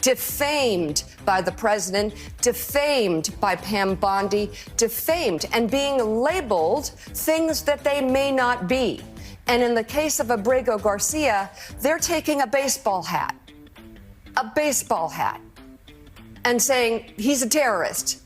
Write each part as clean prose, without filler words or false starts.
defamed by the president, defamed by Pam Bondi, defamed and being labeled things that they may not be. And in the case of Abrego Garcia, they're taking a baseball hat, and saying he's a terrorist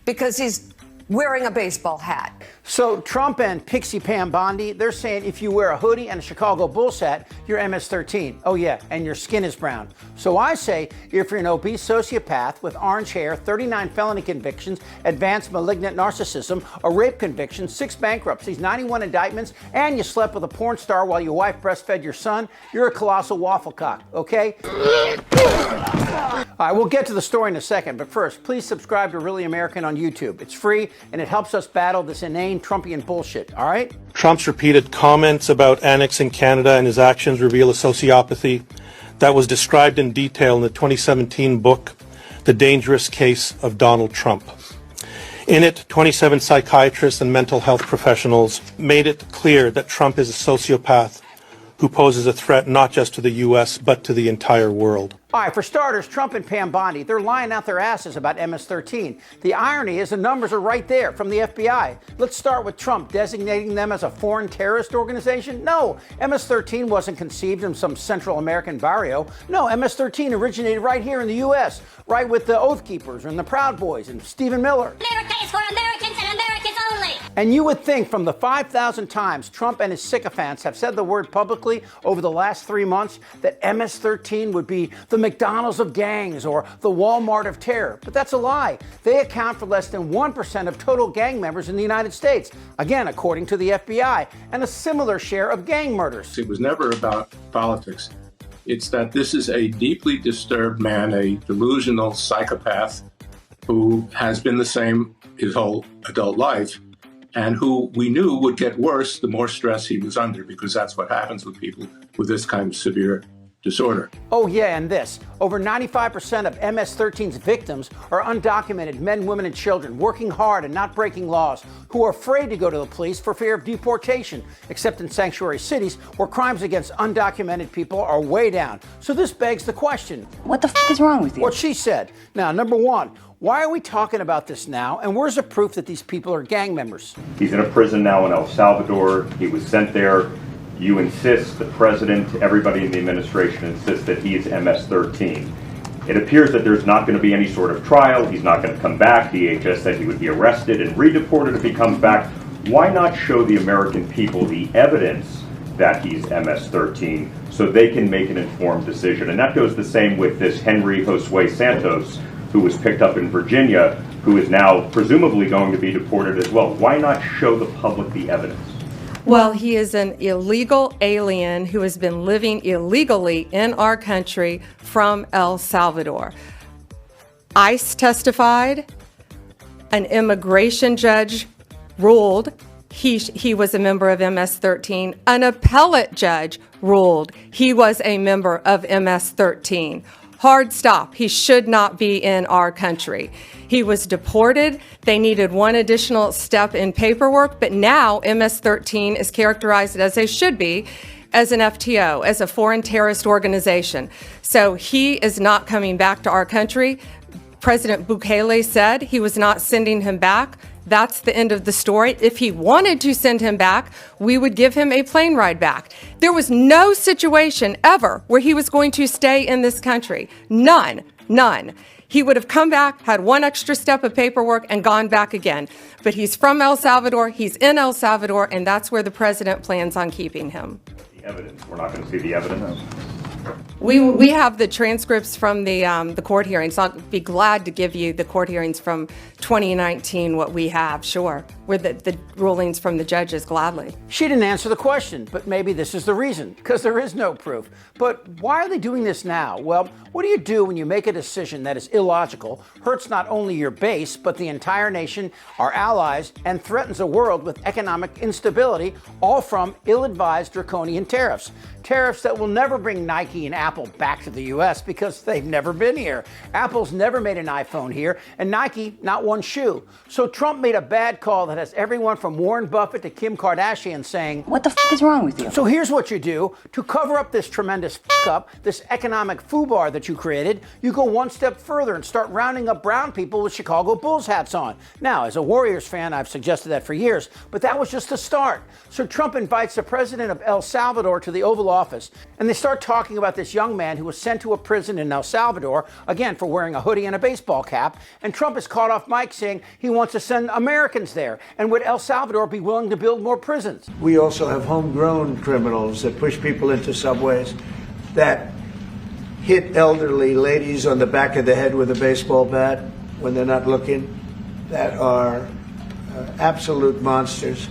because he's wearing a baseball hat. So Trump and Pixie Pam Bondi, they're saying if you wear a hoodie and a Chicago Bulls hat, you're MS-13. Oh yeah, and your skin is brown. So I say if you're an obese sociopath with orange hair, 39 felony convictions, advanced malignant narcissism, a rape conviction, 6 bankruptcies, 91 indictments, and you slept with a porn star while your wife breastfed your son, you're a colossal waffle cock, okay? All right, we'll get to the story in a second, but first, please subscribe to Really American on YouTube. It's free, and it helps us battle this inane Trumpian bullshit, all right? Trump's repeated comments about annexing Canada and his actions reveal a sociopathy that was described in detail in the 2017 book, The Dangerous Case of Donald Trump. In it, 27 psychiatrists and mental health professionals made it clear that Trump is a sociopath who poses a threat not just to the U.S., but to the entire world. All right, for starters, Trump and Pam Bondi, they're lying out their asses about MS-13. The irony is the numbers are right there from the FBI. Let's start with Trump designating them as a foreign terrorist organization. No, MS-13 wasn't conceived in some Central American barrio. No, MS-13 originated right here in the U.S., right with the Oath Keepers and the Proud Boys and Stephen Miller. America is for Americans and Americans only. And you would think from the 5,000 times Trump and his sycophants have said the word publicly over the last 3 months that MS-13 would be the McDonald's of gangs or the Walmart of terror. But that's a lie. They account for less than 1% of total gang members in the United States, again, according to the FBI, and a similar share of gang murders. It was never about politics. It's that this is a deeply disturbed man, a delusional psychopath who has been the same his whole adult life, and who we knew would get worse the more stress he was under, because that's what happens with people with this kind of severe disorder. Oh yeah, and this. Over 95% of MS-13's victims are undocumented men, women, and children working hard and not breaking laws, who are afraid to go to the police for fear of deportation, except in sanctuary cities where crimes against undocumented people are way down. So this begs the question. What the f is wrong with you? What she said. Now, number one, why are we talking about this now, and where's the proof that these people are gang members? He's in a prison now in El Salvador. He was sent there. You insist, the president, everybody in the administration insists that he is MS-13. It appears that there's not going to be any sort of trial. He's not going to come back. DHS said he would be arrested and redeported if he comes back. Why not show the American people the evidence that he's MS-13 so they can make an informed decision? And that goes the same with this Henry Josue Santos, who was picked up in Virginia, who is now presumably going to be deported as well. Why not show the public the evidence? Well, he is an illegal alien who has been living illegally in our country from El Salvador. ICE testified, an immigration judge ruled he was a member of MS-13, an appellate judge ruled he was a member of MS-13. Hard stop. He should not be in our country. He was deported. They needed one additional step in paperwork, but now MS-13 is characterized as they should be, as an FTO, as a foreign terrorist organization. So he is not coming back to our country. President Bukele said he was not sending him back. That's the end of the story. If he wanted to send him back, we would give him a plane ride back. There was no situation ever where he was going to stay in this country. None. He would have come back, had one extra step of paperwork, and gone back again. But he's from El Salvador, he's in El Salvador, and that's where the president plans on keeping him. The evidence. We're not going to see the evidence. We have the transcripts from the court hearings. I'll be glad to give you the court hearings from 2019, what we have, sure, with the rulings from the judges, gladly. She didn't answer the question, but maybe this is the reason, because there is no proof. But why are they doing this now? Well, what do you do when you make a decision that is illogical, hurts not only your base, but the entire nation, our allies, and threatens a world with economic instability, all from ill-advised draconian tariffs? Tariffs that will never bring Nike and Apple back to the U.S. because they've never been here. Apple's never made an iPhone here, and Nike, not one shoe. So Trump made a bad call that has everyone from Warren Buffett to Kim Kardashian saying, "What the f*** is wrong with you?" So here's what you do. To cover up this tremendous f*** up, this economic foobar that you created, you go one step further and start rounding up brown people with Chicago Bulls hats on. Now, as a Warriors fan, I've suggested that for years, but that was just the start. So Trump invites the president of El Salvador to the Oval Office, and they start talking about this young man who was sent to a prison in El Salvador, again, for wearing a hoodie and a baseball cap, and Trump is caught off mic saying he wants to send Americans there, and would El Salvador be willing to build more prisons? We also have homegrown criminals that push people into subways, that hit elderly ladies on the back of the head with a baseball bat when they're not looking, that are absolute monsters.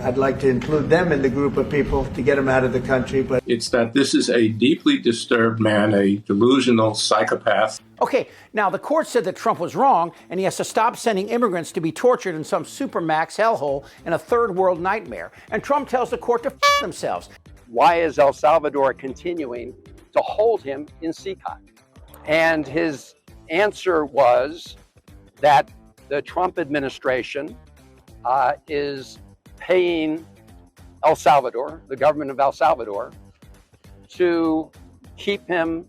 I'd like to include them in the group of people to get them out of the country. But it's that this is a deeply disturbed man, a delusional psychopath. Okay, now the court said that Trump was wrong and he has to stop sending immigrants to be tortured in some supermax hellhole in a third world nightmare. And Trump tells the court to f*** themselves. Why is El Salvador continuing to hold him in CCOT? And his answer was that the Trump administration is paying El Salvador, the government of El Salvador, to keep him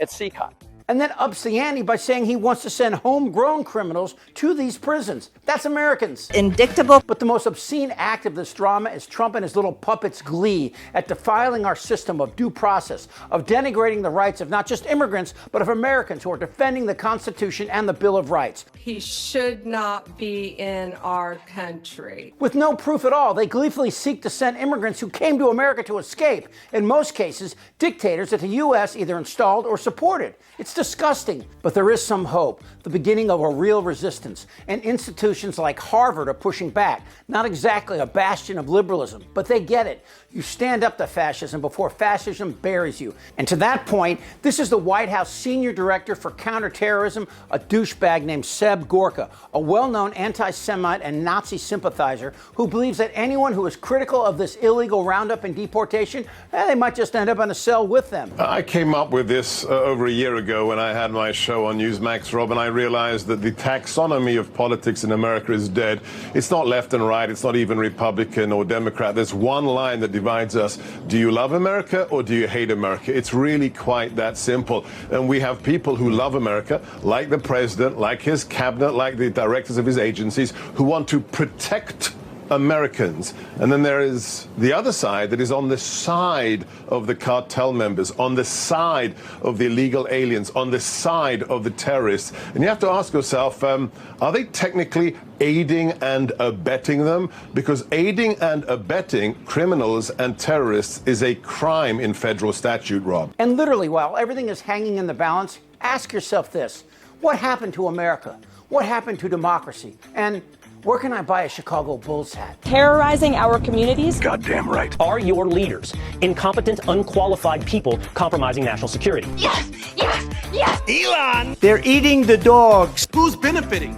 at CCOT. And then ups the ante by saying he wants to send homegrown criminals to these prisons. That's Americans. Indictable. But the most obscene act of this drama is Trump and his little puppets' glee at defiling our system of due process, of denigrating the rights of not just immigrants, but of Americans who are defending the Constitution and the Bill of Rights. He should not be in our country. With no proof at all, they gleefully seek to send immigrants who came to America to escape, in most cases, dictators that the U.S. either installed or supported. It's disgusting, but there is some hope, the beginning of a real resistance, and institutions like Harvard are pushing back. Not exactly a bastion of liberalism, but they get it. You stand up to fascism before fascism buries you. And to that point, this is the White House Senior Director for Counterterrorism, a douchebag named Seb Gorka, a well-known anti-Semite and Nazi sympathizer who believes that anyone who is critical of this illegal roundup and deportation, they might just end up in a cell with them. I came up with this over a year ago when I had my show on Newsmax, Rob, and I realized that the taxonomy of politics in America is dead. It's not left and right. It's not even Republican or Democrat. There's one line that divides us. Do you love America or do you hate America? It's really quite that simple. And we have people who love America, like the president, like his cabinet, like the directors of his agencies, who want to protect Americans. And then there is the other side that is on the side of the cartel members, on the side of the illegal aliens, on the side of the terrorists. And you have to ask yourself, are they technically aiding and abetting them? Because aiding and abetting criminals and terrorists is a crime in federal statute, Rob. And literally, while everything is hanging in the balance, ask yourself this: what happened to America? What happened to democracy? And where can I buy a Chicago Bulls hat? Terrorizing our communities? Goddamn right. Are your leaders incompetent, unqualified people compromising national security? Yes! Yes! Yes! Elon! They're eating the dogs. Who's benefiting?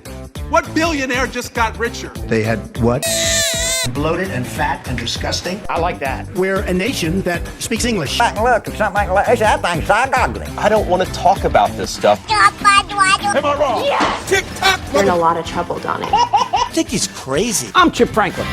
What billionaire just got richer? They had what? Bloated and fat and disgusting. I like that. We're a nation that speaks English. Look, something like that thing's so ugly. I don't want to talk about this stuff. Am I wrong? Yes! TikTok! You're in a lot of trouble, Donnie. I think he's crazy. I'm Chip Franklin.